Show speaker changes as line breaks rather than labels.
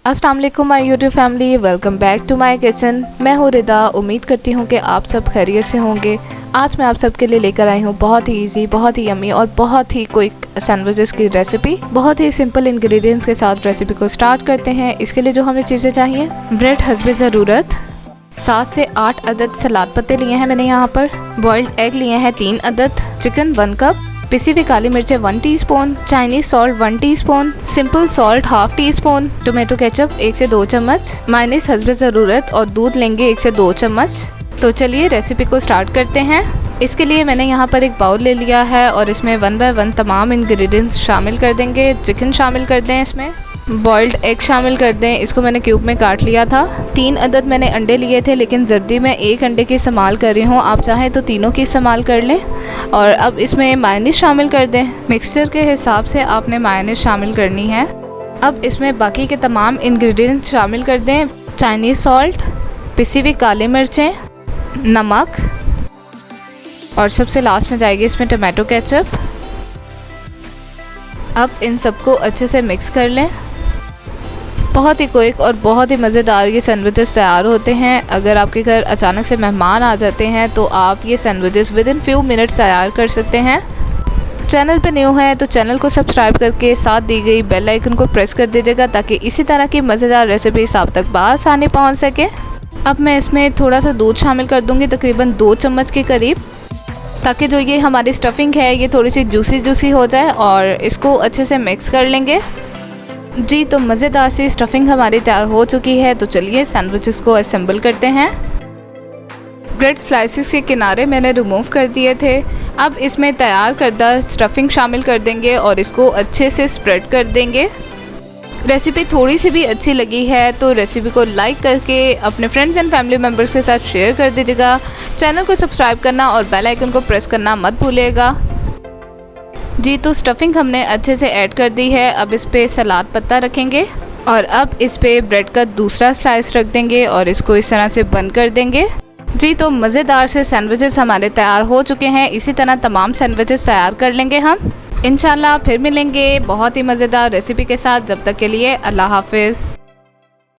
अस्सलाम वालेकुम my YouTube family, welcome back to my kitchen. मैं हूँ रिदा। उम्मीद करती हूँ कि आप सब खैरियत से होंगे। आज मैं आप सबके लिए लेकर आई हूँ बहुत ही इजी, बहुत ही यम्मी और बहुत ही क्विक सैंडविचेस की रेसिपी। बहुत ही सिंपल इंग्रेडिएंट्स के साथ रेसिपी को स्टार्ट करते हैं। इसके लिए जो हमें चीज़ें चाहिए, ब्रेड हस्बे ज़रूरत, 7 से 8 अदद सलाद पत्ते लिए हैं मैंने यहाँ पर, बॉइल्ड एग लिए हैं 3 अदद, चिकन 1 कप, पिसी हुई काली मिर्चें 1 teaspoon, Chinese salt 1 teaspoon, simple salt ½ teaspoon, tomato ketchup 1 से 2 चम्मच, मायोनीज हस्बे ज़रूरत और दूध लेंगे 1 से 2 चम्मच। तो चलिए रेसिपी को स्टार्ट करते हैं। इसके लिए मैंने यहाँ पर एक बाउल ले लिया है और इसमें 1 बाय 1 तमाम इंग्रेडिएंट्स शामिल कर देंगे। चिकन शामिल कर दें, इसमें बॉइल्ड एग शामिल कर दें, इसको मैंने क्यूब में काट लिया था। 3 अदद मैंने अंडे लिए थे, लेकिन जर्दी में 1 अंडे की इस्तेमाल कर रही हूँ, आप चाहें तो तीनों की इस्तेमाल कर लें। और अब इसमें मायोनीज शामिल कर दें। मिक्सचर के हिसाब से आपने मायोनीज शामिल करनी है। अब इसमें बाकी के तमाम इंग्रेडिएंट्स शामिल कर दें। चाइनीज़ सॉल्ट, पिसी हुई काली मिर्चें, नमक और सबसे लास्ट में जाएगी इसमें टोमेटो केचप। अब इन सबको अच्छे से मिक्स कर लें। बहुत ही क्विक और बहुत ही मज़ेदार ये सैंडविचेस तैयार होते हैं। अगर आपके घर अचानक से मेहमान आ जाते हैं तो आप ये sandwiches with in few minutes तैयार कर सकते हैं। चैनल पे न्यू है तो चैनल को सब्सक्राइब करके साथ दी गई बेल आइकन को प्रेस कर दीजिएगा, ताकि इसी तरह की मज़ेदार रेसिपीज आप तक बआसानी पहुँच सके। अब मैं इसमें थोड़ा सा दूध शामिल कर दूँगी, तकरीबन 2 चम्मच के करीब, ताकि जो ये हमारी स्टफिंग है ये थोड़ी सी जूसी हो जाए। और इसको अच्छे से मिक्स कर लेंगे। जी, तो मज़ेदार सी स्टफिंग हमारी तैयार हो चुकी है। तो चलिए सैंडविचेस को असेंबल करते हैं। ब्रेड स्लाइसेस के किनारे मैंने रिमूव कर दिए थे। अब इसमें तैयार करदा स्टफिंग शामिल कर देंगे और इसको अच्छे से स्प्रेड कर देंगे। रेसिपी थोड़ी सी भी अच्छी लगी है तो रेसिपी को लाइक करके अपने फ्रेंड्स एंड फैमिली मेम्बर्स के साथ शेयर कर दीजिएगा। चैनल को सब्सक्राइब करना और बेल आइकन को प्रेस करना मत भूलिएगा। जी, तो स्टफिंग हमने अच्छे से ऐड कर दी है। अब इस पे सलाद पत्ता रखेंगे और अब इस पे ब्रेड का दूसरा स्लाइस रख देंगे और इसको इस तरह से बंद कर देंगे। जी, तो मज़ेदार से सैंडविचेस हमारे तैयार हो चुके हैं। इसी तरह तमाम सैंडविचेस तैयार कर लेंगे हम। इंशाल्लाह फिर मिलेंगे बहुत ही मज़ेदार रेसिपी के साथ। जब तक के लिए अल्लाह हाफिज़।